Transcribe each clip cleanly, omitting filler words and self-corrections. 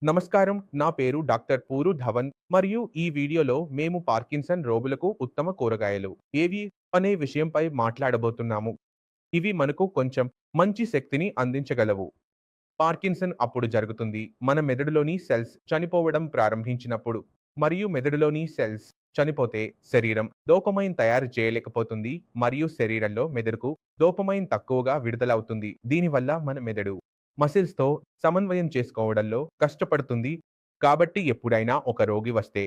నమస్కారం. నా పేరు డాక్టర్ పూరు ధవన్ మరియు ఈ వీడియోలో మేము పార్కిన్సన్ రోగులకు ఉత్తమ కూరగాయలు ఏవి అనే విషయంపై మాట్లాడబోతున్నాము. ఇవి మనకు కొంచెం మంచి శక్తిని అందించగలవు. పార్కిన్సన్ అప్పుడు జరుగుతుంది మన మెదడులోని సెల్స్ చనిపోవడం ప్రారంభించినప్పుడు. మరియు మెదడులోని సెల్స్ చనిపోతే శరీరం డోపమైన్ తయారు చేయలేకపోతుంది మరియు శరీరంలో మెదడుకు డోపమైన్ తక్కువగా విడుదలవుతుంది. దీనివల్ల మన మెదడు మసిల్స్‌తో సమన్వయం చేసుకోవడంలో కష్టపడుతుంది. కాబట్టి ఎప్పుడైనా ఒక రోగి వస్తే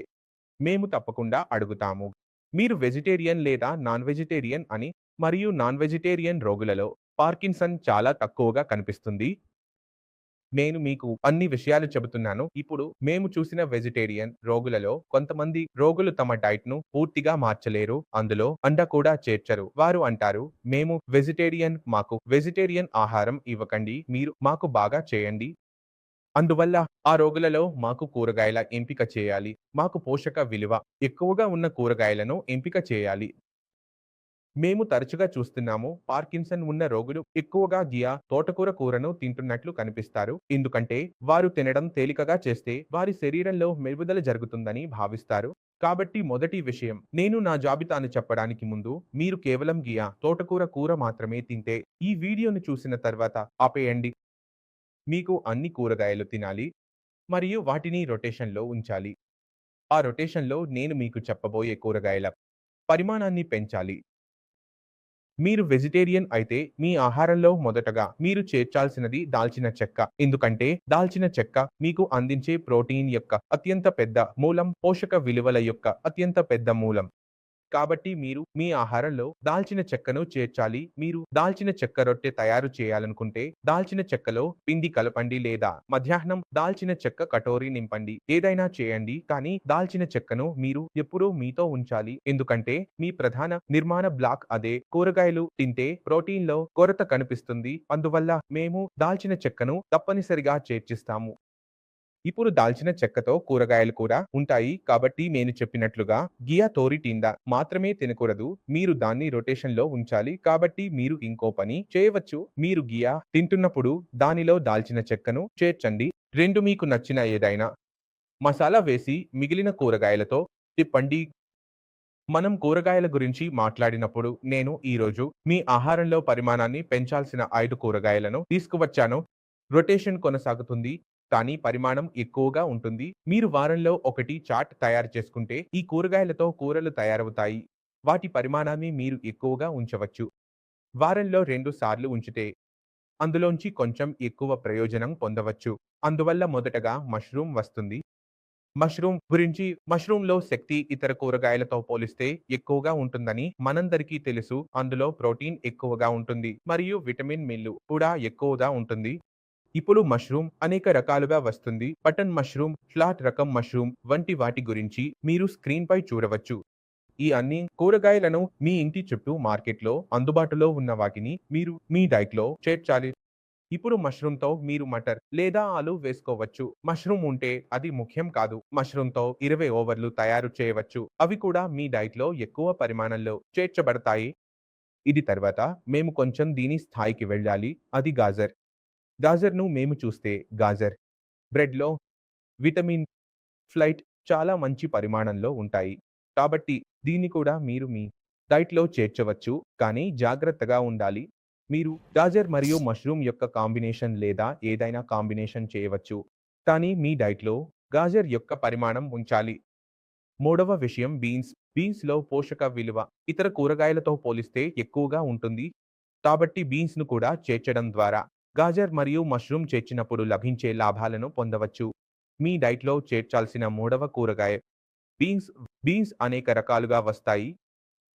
మేము తప్పకుండా అడుగుతాము. మీరు వెజిటేరియన్ లేదా నాన్ వెజిటేరియన్ అని. మరియు నాన్ వెజిటేరియన్ రోగులలో పార్కిన్సన్ చాలా తక్కువగా కనిపిస్తుంది. నేను మీకు అన్ని విషయాలు చెబుతున్నాను. ఇప్పుడు మేము చూసిన వెజిటేరియన్ రోగులలో కొంతమంది రోగులు తమ డైట్‌ను పూర్తిగా మార్చలేరు. అందులో అండ కూడా చేర్చరు. వారు అంటారు, "మేము వెజిటేరియన్. మాకు వెజిటేరియన్ ఆహారం ఇవ్వకండి. మీరు మాకు బాగా చేయండి." అందువల్ల ఆ రోగులలో మాకు కూరగాయల ఎంపిక చేయాలి. మాకు పోషక విలువ ఎక్కువగా ఉన్న కూరగాయలను ఎంపిక చేయాలి. మేము తరచుగా చూస్తున్నాము పార్కిన్సన్ ఉన్న రోగులు ఎక్కువగా గియా తోటకూర కూరను తింటున్నట్లు కనిపిస్తారు. ఎందుకంటే వారు తినడం తేలికగా చేస్తే వారి శరీరంలో మెరుగుదల జరుగుతుందని భావిస్తారు. కాబట్టి మొదటి విషయం, నేను నా జాబితాను చెప్పడానికి ముందు మీరు కేవలం గియా తోటకూర కూర మాత్రమే తింటే ఈ వీడియోను చూసిన తర్వాత ఆపేయండి. మీకు అన్ని కూరగాయలు తినాలి మరియు వాటిని రొటేషన్‌లో ఉంచాలి. ఆ రొటేషన్‌లో నేను మీకు చెప్పబోయే కూరగాయల పరిమాణాన్ని పెంచాలి. మీరు వెజిటేరియన్ అయితే మీ ఆహారంలో మొదటగా మీరు చేర్చాల్సినది దాల్చిన చెక్క. ఎందుకంటే దాల్చిన చెక్క మీకు అందించే ప్రోటీన్ యొక్క అత్యంత పెద్ద మూలం, పోషక విలువల యొక్క అత్యంత పెద్ద మూలం. కాబట్టి మీరు మీ ఆహారంలో దాల్చిన చెక్కను చేర్చాలి. మీరు దాల్చిన చెక్క రొట్టె తయారు చేయాలనుకుంటే దాల్చిన చెక్కలో పిండి కలపండి లేదా మధ్యాహ్నం దాల్చిన చెక్క కటోరీ నింపండి. ఏదైనా చేయండి, కానీ దాల్చిన చెక్కను మీరు ఎప్పుడూ మీతో ఉంచాలి. ఎందుకంటే మీ ప్రధాన నిర్మాణ బ్లాక్ అదే. కూరగాయలు తింటే ప్రోటీన్‌లో కొరత కనిపిస్తుంది. అందువల్ల మేము దాల్చిన చెక్కను తప్పనిసరిగా చేర్చిస్తాము. ఇప్పుడు దాల్చిన చెక్కతో కూరగాయలు కూడా ఉంటాయి. కాబట్టి నేను చెప్పినట్లుగా గియా తోరి టిండా మాత్రమే తినకూడదు. మీరు దాన్ని రొటేషన్‌లో ఉంచాలి. కాబట్టి మీరు ఇంకో పని చేయవచ్చు. మీరు గియా తింటున్నప్పుడు దానిలో దాల్చిన చెక్కను చేర్చండి. 2 మీకు నచ్చిన ఏదైనా మసాలా వేసి మిగిలిన కూరగాయలతో తిప్పండి. మనం కూరగాయల గురించి మాట్లాడినప్పుడు నేను ఈరోజు మీ ఆహారంలో పరిమాణాన్ని పెంచాల్సిన 5 కూరగాయలను తీసుకువచ్చాను. రొటేషన్ కొనసాగుతుంది, కానీ పరిమాణం ఎక్కువగా ఉంటుంది. మీరు వారంలో ఒకటి చాట్ తయారు చేసుకుంటే ఈ కూరగాయలతో కూరలు తయారవుతాయి. వాటి పరిమాణాన్ని మీరు ఎక్కువగా ఉంచవచ్చు. వారంలో 2 సార్లు ఉంచితే అందులోంచి కొంచెం ఎక్కువ ప్రయోజనం పొందవచ్చు. అందువల్ల మొదటగా మష్రూమ్ వస్తుంది. మష్రూమ్‌లో శక్తి ఇతర కూరగాయలతో పోలిస్తే ఎక్కువగా ఉంటుందని మనందరికీ తెలుసు. అందులో ప్రోటీన్ ఎక్కువగా ఉంటుంది మరియు విటమిన్ మిల్లు కూడా ఎక్కువగా ఉంటుంది. ఇప్పుడు మష్రూమ్ అనేక రకాలుగా వస్తుంది. బటన్ మష్రూమ్, ఫ్లాట్ రకం మష్రూమ్ వంటి వాటి గురించి మీరు స్క్రీన్‌పై చూడవచ్చు. ఈ అన్ని కూరగాయలను మీ ఇంటి చుట్టూ మార్కెట్‌లో అందుబాటులో ఉన్న వాటిని మీరు మీ డైట్‌లో చేర్చాలి. ఇప్పుడు మష్రూమ్‌తో మీరు మటర్ లేదా ఆలు వేసుకోవచ్చు. మష్రూమ్ ఉంటే అది ముఖ్యం కాదు. మష్రూమ్‌తో 20 ఓవర్లు తయారు చేయవచ్చు. అవి కూడా మీ డైట్‌లో ఎక్కువ పరిమాణంలో చేర్చబడతాయి. ఇది తర్వాత మేము కొంచెం దీని స్థాయికి వెళ్ళాలి. అది గాజర్. గాజర్‌ను మేము చూస్తే గాజర్ బ్రెడ్‌లో విటమిన్ ఫ్లైట్ చాలా మంచి పరిమాణంలో ఉంటాయి. కాబట్టి దీన్ని కూడా మీరు మీ డైట్‌లో చేర్చవచ్చు, కానీ జాగ్రత్తగా ఉండాలి. మీరు గాజర్ మరియు మష్రూమ్ యొక్క కాంబినేషన్ లేదా ఏదైనా కాంబినేషన్ చేయవచ్చు, కానీ మీ డైట్‌లో గాజర్ యొక్క పరిమాణం ఉంచాలి. మూడవ విషయం బీన్స్. బీన్స్‌లో పోషక విలువ ఇతర కూరగాయలతో పోలిస్తే ఎక్కువగా ఉంటుంది. కాబట్టి బీన్స్‌ను కూడా చేర్చడం ద్వారా గాజర్ మరియు మష్రూమ్ చేర్చినప్పుడు లభించే లాభాలను పొందవచ్చు. మీ డైట్‌లో చేర్చాల్సిన మూడవ కూరగాయ బీన్స్. బీన్స్ అనేక రకాలుగా వస్తాయి.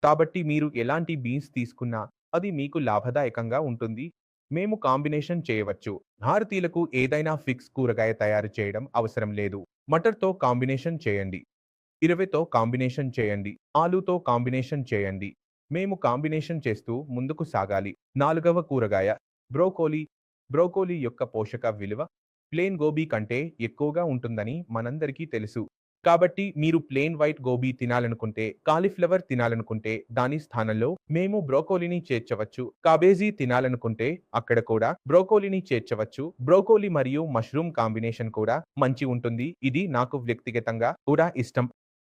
కాబట్టి మీరు ఎలాంటి బీన్స్ తీసుకున్నా అది మీకు లాభదాయకంగా ఉంటుంది. మేము కాంబినేషన్ చేయవచ్చు. భారతీయులకు ఏదైనా ఫిక్స్ కూరగాయ తయారు చేయడం అవసరం లేదు. మటర్‌తో కాంబినేషన్ చేయండి. 20తో కాంబినేషన్ చేయండి. ఆలూతో కాంబినేషన్ చేయండి. మేము కాంబినేషన్ చేస్తూ ముందుకు సాగాలి. నాలుగవ కూరగాయ బ్రోకోలీ. బ్రోకోలీ యొక్క పోషక విలువ ప్లేన్ గోబీ కంటే ఎక్కువగా ఉంటుందని మనందరికీ తెలుసు. కాబట్టి మీరు ప్లెయిన్ వైట్ గోబీ తినాలనుకుంటే, కాలీఫ్లవర్ తినాలనుకుంటే దాని స్థానంలో మేము బ్రోకోలీని చేర్చవచ్చు. కాబేజీ తినాలనుకుంటే అక్కడ కూడా బ్రోకోలీని చేర్చవచ్చు. బ్రోకోలీ మరియు మష్రూమ్ కాంబినేషన్ కూడా మంచి ఉంటుంది. ఇది నాకు వ్యక్తిగతంగా కూడా ఇష్టం.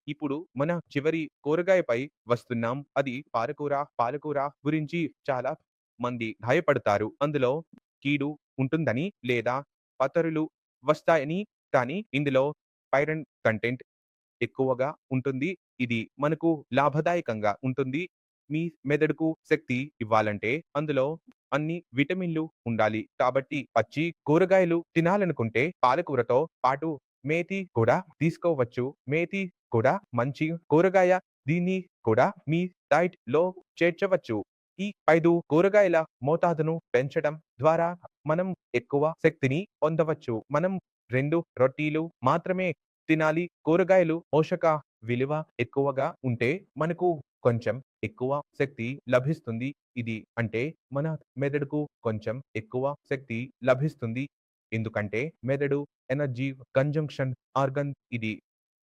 ఇప్పుడు మన చివరి కూరగాయపై వస్తున్నాం. అది పాలకూర. పాలకూర గురించి చాలా మంది భయపడతారు. అందులో కీడు ఉంటుందని లేదా పతరులు వస్తాయని. కానీ ఇందులో ఐరన్ కంటెంట్ ఎక్కువగా ఉంటుంది. ఇది మనకు లాభదాయకంగా ఉంటుంది. మీ మెదడుకు శక్తి ఇవ్వాలంటే అందులో అన్ని విటమిన్‌లు ఉండాలి. కాబట్టి పచ్చి కూరగాయలు తినాలనుకుంటే పాలకూరతో పాటు మేథి కూడా తీసుకోవచ్చు. మేథి కూడా మంచి కూరగాయ. దీన్ని కూడా మీ డైట్‌లో చేర్చవచ్చు. ఈ 5 కూరగాయల మోతాదును పెంచడం ద్వారా మనం ఎక్కువ శక్తిని పొందవచ్చు. మనం 2 రొట్టెలు మాత్రమే తినాలి. కూరగాయలు పోషక విలువ ఎక్కువగా ఉంటే మనకు కొంచెం ఎక్కువ శక్తి లభిస్తుంది. ఇది అంటే మన మెదడుకు కొంచెం ఎక్కువ శక్తి లభిస్తుంది. ఎందుకంటే మెదడు ఎనర్జీ కన్జంప్షన్ ఆర్గన్. ఇది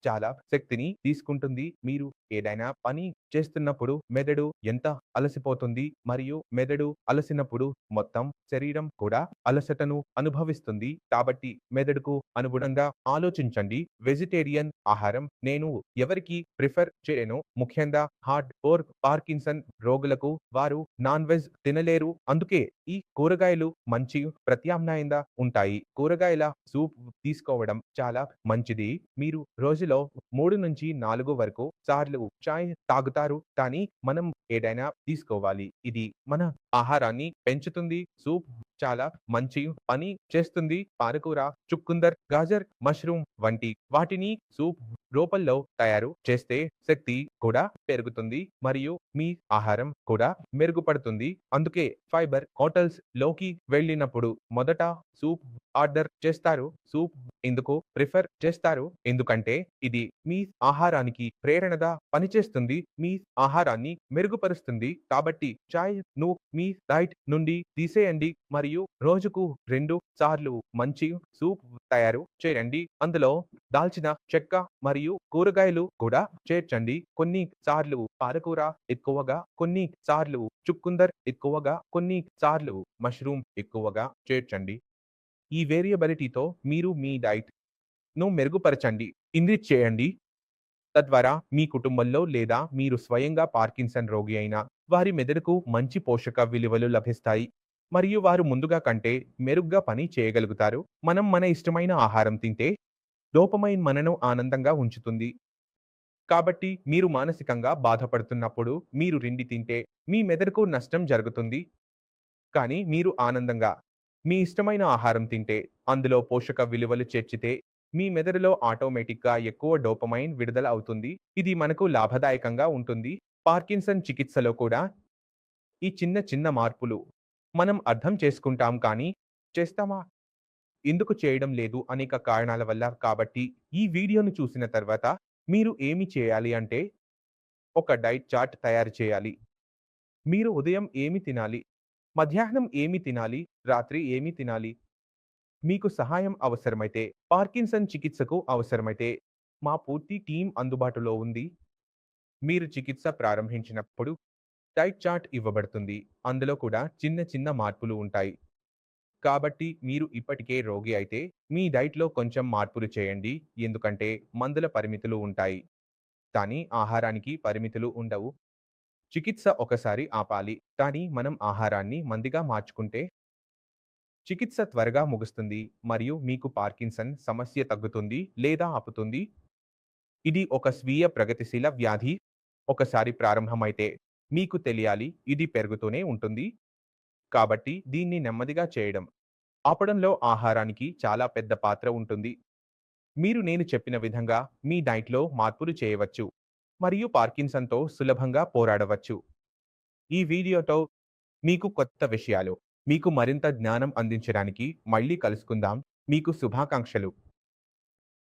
చాలా శక్తిని తీసుకుంటుంది. మీరు ఏదైనా పని చేస్తున్నప్పుడు మెదడు ఎంత అలసిపోతుంది మరియు మెదడు అలసినప్పుడు మొత్తం శరీరం కూడా అలసటను అనుభవిస్తుంది. కాబట్టి మెదడుకు అనుగుణంగా ఆలోచించండి. వెజిటేరియన్ ఆహారం నేను ఎవరికీ ప్రిఫర్ చేయను. ముఖ్యంగా హార్ట్ కోర్ పార్కిన్సన్ రోగులకు. వారు నాన్ వెజ్ తినలేరు. అందుకే ఈ కూరగాయలు మంచి ప్రత్యామ్నాయంగా ఉంటాయి. కూరగాయల సూప్ తీసుకోవడం చాలా మంచిది. మీరు రోజులో 3-4 వరకు సార్లు చాయ్ తాగుతారు. కానీ మనం ఏదైనా తీసుకోవాలి. ఇది మన ఆహారాన్ని పెంచుతుంది. సూప్ చాలా మంచి పని చేస్తుంది. పాలకూర, చుకుందర్, గాజర్, మష్రూమ్ వంటి వాటిని సూప్ రూపంలో తయారు చేస్తే శక్తి కూడా పెరుగుతుంది మరియు మీ ఆహారం కూడా మెరుగుపడుతుంది. అందుకే ఫైబర్ హోటల్స్ లోకి వెళ్ళినప్పుడు మొదట సూప్ ఆర్డర్ చేస్తారు. సూప్ ఎందుకు ప్రిఫర్ చేస్తారు? ఎందుకంటే ఇది మీ ఆహారానికి ప్రేరణగా పనిచేస్తుంది. మీ ఆహారాన్ని మెరుగుపరుస్తుంది. కాబట్టి చాయ్‌ను మీ డైట్ నుండి తీసేయండి మరియు రోజుకు 2 సార్లు మంచి సూప్ తయారు చేయండి. అందులో దాల్చిన చెక్క మరియు కూరగాయలు కూడా చేర్చండి. కొన్ని సార్లు పాలకూర ఎక్కువగా, కొన్ని సార్లు చుకుందర్ ఎక్కువగా, కొన్ని సార్లు మష్రూమ్ ఎక్కువగా చేర్చండి. ఈ వేరియబిలిటీతో మీరు మీ డైట్‌ను మెరుగుపరచండి. ఇంక్రీజ్ చేయండి. తద్వారా మీ కుటుంబంలో లేదా మీరు స్వయంగా పార్కిన్సన్ రోగి అయిన వారి మెదడుకు మంచి పోషక విలువలు లభిస్తాయి. మరియు వారు ముందుగా కంటే మెరుగ్గా పని చేయగలుగుతారు. మనం మన ఇష్టమైన ఆహారం తింటే డోపమైన్ మనను ఆనందంగా ఉంచుతుంది. కాబట్టి మీరు మానసికంగా బాధపడుతున్నప్పుడు మీరు తింటే మీ మెదడుకు నష్టం జరుగుతుంది. కానీ మీరు ఆనందంగా మీ ఇష్టమైన ఆహారం తింటే, అందులో పోషక విలువలు చేర్చితే మీ మెదడులో ఆటోమేటిక్‌గా ఎక్కువ డోపమైన్ విడుదల అవుతుంది. ఇది మనకు లాభదాయకంగా ఉంటుంది. పార్కిన్సన్ చికిత్సలో కూడా ఈ చిన్న చిన్న మార్పులు మనం అర్థం చేసుకుంటాం కానీ చేస్తామా? ఎందుకు చేయడం లేదు అనేక కారణాల వల్ల. కాబట్టి ఈ వీడియోను చూసిన తర్వాత మీరు ఏమి చేయాలి అంటే ఒక డైట్ చార్ట్ తయారు చేయాలి. మీరు ఉదయం ఏమి తినాలి? మధ్యాహ్నం ఏమి తినాలి? రాత్రి ఏమి తినాలి? మీకు సహాయం అవసరమైతే, పార్కిన్సన్ చికిత్సకు అవసరమైతే మా పూర్తి టీమ్ అందుబాటులో ఉంది. మీరు చికిత్స ప్రారంభించినప్పుడు డైట్ చార్ట్ ఇవ్వబడుతుంది. అందులో కూడా చిన్న చిన్న మార్పులు ఉంటాయి. కాబట్టి మీరు ఇప్పటికే రోగి అయితే మీ డైట్‌లో కొంచెం మార్పులు చేయండి. ఎందుకంటే మందుల పరిమితులు ఉంటాయి. కానీ ఆహారానికి పరిమితులు ఉండవు. చికిత్స ఒకసారి ఆపాలి. కానీ మనం ఆహారాన్ని మందిగా మార్చుకుంటే చికిత్స త్వరగా ముగుస్తుంది మరియు మీకు పార్కిన్సన్ సమస్య తగ్గుతుంది లేదా ఆపుతుంది. ఇది ఒక స్వీయ ప్రగతిశీల వ్యాధి. ఒకసారి ప్రారంభమైతే మీకు తెలియాలి ఇది పెరుగుతూనే ఉంటుంది. కాబట్టి దీన్ని నెమ్మదిగా చేయడం, ఆపడంలో ఆహారానికి చాలా పెద్ద పాత్ర ఉంటుంది. మీరు నేను చెప్పిన విధంగా మీ డైట్‌లో మార్పులు చేయవచ్చు మరియు పార్కిన్సన్‌తో సులభంగా పోరాడవచ్చు. ఈ వీడియోతో మీకు కొత్త విషయాలు, మీకు మరింత జ్ఞానం అందించడానికి మళ్ళీ కలుసుకుందాం. మీకు శుభాకాంక్షలు.